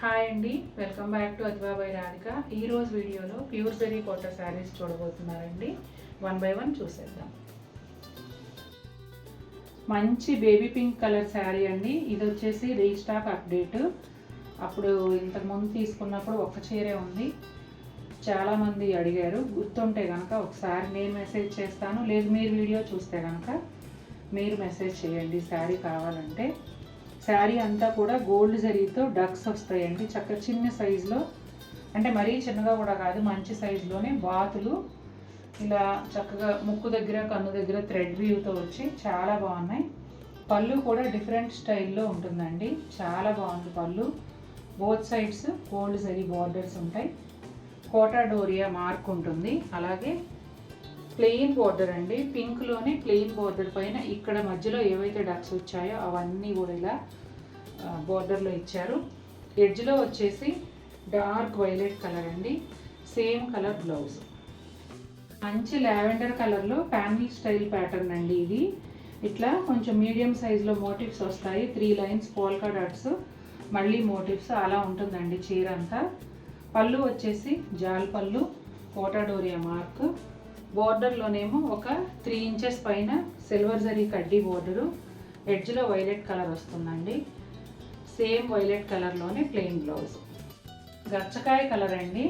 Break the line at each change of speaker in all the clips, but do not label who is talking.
Hi అండి, welcome back to Adva by Radhika. ఈరోజు వీడియోలో ప్యూర్ జరీ కోట శారీస్ చూడబోతున్నారండి. 1 by 1 చూసేద్దాం. మంచి బేబీ పింక్ కలర్ శారీ అండి. ఇది వచ్చేసి రీస్టాక్ అప్డేట్. అప్పుడు ఇంతకుముందు తీసుకున్నప్పుడు ఒక్క చీరే ఉంది. చాలామంది అడిగారు. గుర్తుంటే కనుక ఒకసారి నేను మెసేజ్ చేస్తాను, లేదు మీరు వీడియో చూస్తే కనుక మీరు మెసేజ్ చేయండి శారీ కావాలంటే. శారీ అంతా కూడా గోల్డ్ జరీతో డక్స్ వస్తాయండి. చక్కగా చిన్న సైజులో, అంటే మరీ చిన్నగా కూడా కాదు, మంచి సైజులోనే బాతులు ఇలా చక్కగా ముక్కు దగ్గర కన్ను దగ్గర థ్రెడ్ వీవ్తో వచ్చి చాలా బాగున్నాయి. పళ్ళు కూడా డిఫరెంట్ స్టైల్లో ఉంటుందండి, చాలా బాగుంది పళ్ళు. Both sides gold zari borders ఉంటాయి. కోటా డోరియా మార్క్ ఉంటుంది. అలాగే ప్లెయిన్ బోర్డర్ అండి, పింక్లోనే ప్లెయిన్ బోర్డర్ పైన ఇక్కడ మధ్యలో ఏవైతే డక్స్ వచ్చాయో అవన్నీ కూడా ఇలా బోర్డర్లో ఇచ్చారు. ఎడ్జ్లో వచ్చేసి డార్క్ వైలెట్ కలర్ అండి, సేమ్ కలర్ బ్లౌజ్. మంచి లావెండర్ కలర్లో ప్యానల్ స్టైల్ ప్యాటర్న్ అండి ఇది. ఇట్లా కొంచెం మీడియం సైజులో మోటివ్స్ వస్తాయి. 3 లైన్స్ పోల్కా డాట్స్, మళ్ళీ మోటివ్స్ అలా ఉంటుందండి చీర అంతా. పళ్ళు వచ్చేసి జాల్ పళ్ళు, కోటా డోరియా మార్క్. బోర్డర్లోనేమో ఒక 3 ఇంచెస్ పైన సిల్వర్ జరీ కడ్డీ బోర్డరు. ఎడ్జ్లో వైలెట్ కలర్ వస్తుందండి, సేమ్ వైలెట్ కలర్లోనే ప్లెయిన్ బ్లౌజ్. గచ్చకాయ కలర్ అండి.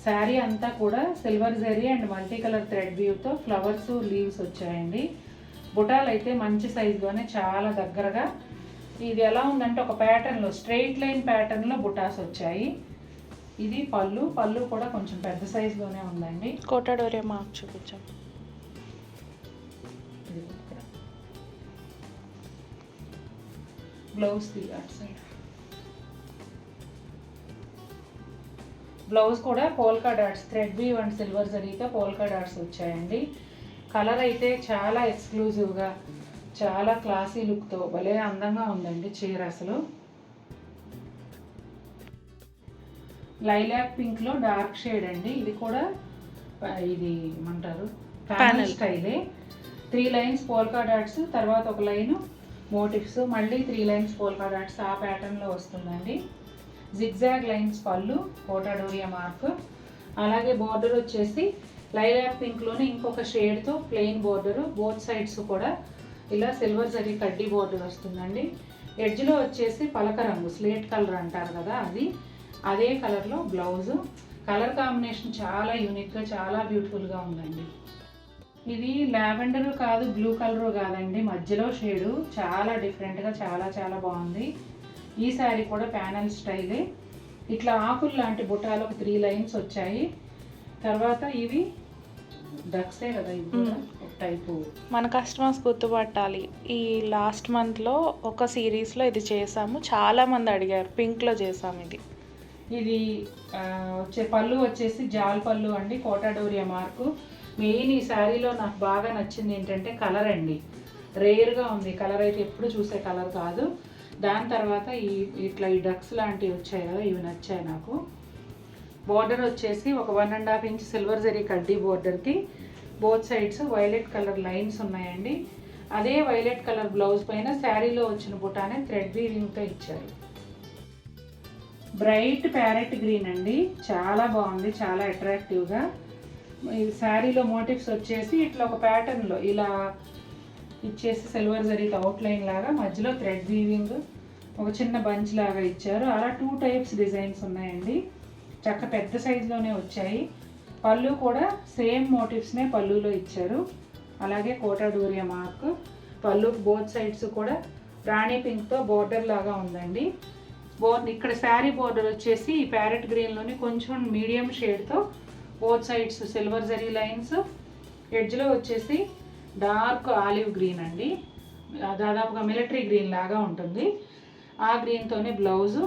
శారీ అంతా కూడా silver zari and multi colour thread వ్యూతో ఫ్లవర్స్ లీవ్స్ వచ్చాయండి. బుటాలు అయితే మంచి సైజులోనే చాలా దగ్గరగా. ఇది ఎలా ఉందంటే ఒక ప్యాటర్న్లో స్ట్రెయిట్ లైన్ ప్యాటర్న్లో బుటాస్ వచ్చాయి. ఇది పళ్ళు. పళ్ళు కూడా కొంచెం పెద్ద సైజులోనే ఉందండి.
కోటా డోరియా మార్క్ చూపించాం.
బ్లౌజ్ అటు సైడ్. బ్లౌజ్ కూడా polka dots, thread weave and silver జరీతో పోల్కా డాట్స్ వచ్చాయండి. కలర్ అయితే చాలా ఎక్స్క్లూజివ్గా, చాలా క్లాసీ లుక్తో భలే అందంగా ఉందండి చీర అసలు. లైలాక్ పింక్లో డార్క్ షేడ్ అండి. ఇది కూడా ఇది ఏమంటారు ప్యానల్ స్టైలే. 3 లైన్స్ పోల్కా డాట్స్, తర్వాత ఒక లైను మోటివ్స్, మళ్ళీ 3 లైన్స్ పోల్కా డాట్స్ ఆ ప్యాటర్న్లో వస్తుందండి. జిగ్జాగ్ లైన్స్ పళ్ళు, కోటా డోరియా మార్క్. అలాగే బోర్డర్ వచ్చేసి లైలాక్ పింక్లోనే ఇంకొక షేడ్తో ప్లెయిన్ బోర్డరు. బోత్ సైడ్స్ కూడా ఇలా సిల్వర్ జరీ కడ్డీ బోర్డర్ వస్తుందండి. ఎడ్జ్లో వచ్చేసి పలక రంగు, స్లేట్ కలర్ అంటారు కదా, అది అదే కలర్లో బ్లౌజు. కలర్ కాంబినేషన్ చాలా యూనిక్గా, చాలా బ్యూటిఫుల్గా ఉందండి. ఇది లావెండర్ కాదు, బ్లూ కలర్ కాదండి, మధ్యలో షేడు. చాలా డిఫరెంట్గా, చాలా చాలా బాగుంది. ఈ శారీ కూడా ప్యానల్ స్టైలే. ఇట్లా ఆకులు లాంటి బుటాలు ఒక 3 లైన్స్ వచ్చాయి. తర్వాత ఇవి డక్సే కదా, ఇది ఒక టైపు.
మన కస్టమర్స్ గుర్తుపట్టాలి. ఈ లాస్ట్ మంత్లో ఒక సిరీస్లో ఇది చేసాము, చాలామంది అడిగారు. పింక్లో చేసాము ఇది.
ఇది పళ్ళు వచ్చేసి జాల్ పళ్ళు అండి, కోటా డోరియా మార్కు. మెయిన్ ఈ శారీలో నాకు బాగా నచ్చింది ఏంటంటే కలర్ అండి. రేర్గా ఉంది కలర్, అయితే ఎప్పుడు చూసే కలర్ కాదు. దాని తర్వాత ఇట్లా ఈ డక్స్ లాంటివి వచ్చాయి కదా, ఇవి నచ్చాయి నాకు. బోర్డర్ వచ్చేసి ఒక 1.5 ఇంచ్ సిల్వర్ జరీ కడ్డీ బోర్డర్కి both sides violet colour lines ఉన్నాయండి. అదే వైలెట్ కలర్ బ్లౌజ్ పైన శారీలో వచ్చిన బుటానే థ్రెడ్ వీవింగ్తో ఇచ్చారు. బ్రైట్ ప్యారెట్ గ్రీన్ అండి, చాలా బాగుంది, చాలా అట్రాక్టివ్గా. ఈ శారీలో మోటివ్స్ వచ్చేసి ఇట్లా ఒక ప్యాటర్న్లో ఇలా ఇచ్చేసి సిల్వర్ జరీతో అవుట్లైన్ లాగా, మధ్యలో థ్రెడ్ వీవింగ్, ఒక చిన్న బంచ్ లాగా ఇచ్చారు. అలా 2 టైప్స్ డిజైన్స్ ఉన్నాయండి, చక్క పెద్ద సైజులోనే వచ్చాయి. పళ్ళు కూడా సేమ్ మోటివ్స్నే పళ్ళులో ఇచ్చారు. అలాగే కోటా డోరియా మార్క్. పళ్ళు బోత్ సైడ్స్ కూడా రాణి పింక్తో బోర్డర్ లాగా ఉందండి. ఇక్కడ శారీ బోర్డర్ వచ్చేసి ఈ ప్యారెట్ గ్రీన్లోని కొంచెం మీడియం షేడ్తో both sides silver zari lines. ఎడ్జ్లో వచ్చేసి డార్క్ ఆలివ్ గ్రీన్ అండి, దాదాపుగా మిలిటరీ గ్రీన్ లాగా ఉంటుంది. ఆ గ్రీన్తోనే బ్లౌజు.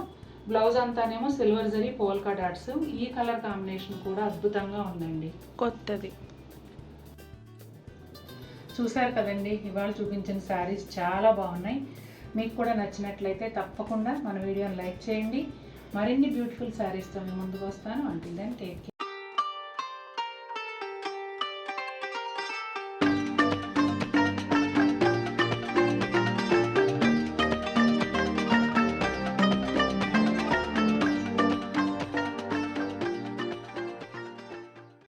బ్లౌజ్ అంతానేమో సిల్వర్ జరీ పోల్కా డాట్స్. ఈ కలర్ కాంబినేషన్ కూడా అద్భుతంగా ఉందండి,
కొత్తది.
చూసారు కదండి, ఇవాళ చూపించిన శారీస్ చాలా బాగున్నాయి. మీకు కూడా నచ్చినట్లయితే తప్పకుండా మన వీడియోని లైక్ చేయండి. మరిన్ని బ్యూటిఫుల్ శారీస్తో నేను ముందుకు వస్తాను. Until then take care.